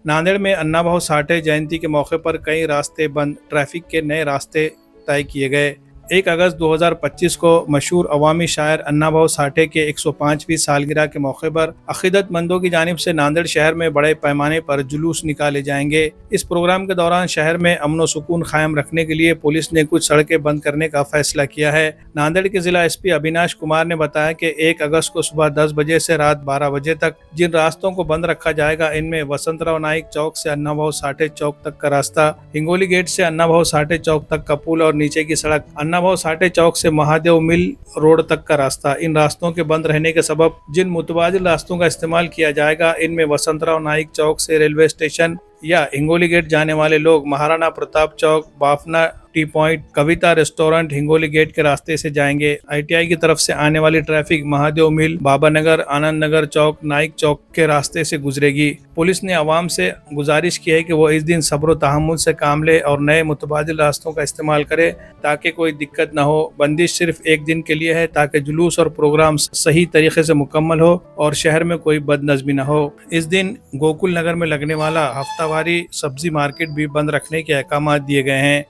नांदेड़ में अन्ना भाऊ साठे जयंती के मौके पर कई रास्ते बंद, ट्रैफिक के नए रास्ते तय किए गए। 1 अगस्त 2025 को मशहूर अवामी शायर अन्ना भाऊ साठे के 105वीं सालगिरह के मौके पर अकीदतमंदों की जानिब से नांदेड़ शहर में बड़े पैमाने पर जुलूस निकाले जाएंगे। इस प्रोग्राम के दौरान शहर में अमन व सुकून कायम रखने के लिए पुलिस ने कुछ सड़कें बंद करने का फैसला किया है। नांदेड़ के जिला एसपी अविनाश कुमार ने बताया कि 1 अगस्त को सुबह 10 बजे से रात 12 बजे तक जिन रास्तों को बंद रखा जाएगा, इनमें वसंतराव नाइक चौक से अन्ना भाऊ साठे चौक तक का रास्ता, हिंगोली गेट से अन्ना भाऊ साठे चौक तक का पुल और नीचे की सड़क, अन्ना भाऊ साठे चौक से महादेव मिल रोड तक का रास्ता। इन रास्तों के बंद रहने के सबब जिन मुतबादिल रास्तों का इस्तेमाल किया जाएगा, इनमें वसंतराव नाइक चौक से रेलवे स्टेशन या हिंगोली गेट जाने वाले लोग महाराणा प्रताप चौक, बाफना टी पॉइंट, कविता रेस्टोरेंट हिंगोली गेट के रास्ते से जाएंगे। आईटीआई की तरफ से आने वाली ट्रैफिक महादेव मिल, बाबा नगर, आनंद नगर चौक, नाइक चौक के रास्ते से गुजरेगी। पुलिस ने आवाम से गुजारिश की है कि वो इस दिन सब्र तहम्मुल से काम ले और नए मुतबादिल रास्तों का इस्तेमाल करे ताकि कोई दिक्कत न हो। बंदिश सिर्फ 1 दिन के लिए है ताकि जुलूस और प्रोग्राम सही तरीके से मुकम्मल हो और शहर में कोई बदनज़मी न हो। इस दिन गोकुल नगर में लगने वाला हफ्तावारी सब्जी मार्केट भी बंद रखने के अहकाम दिए गए हैं।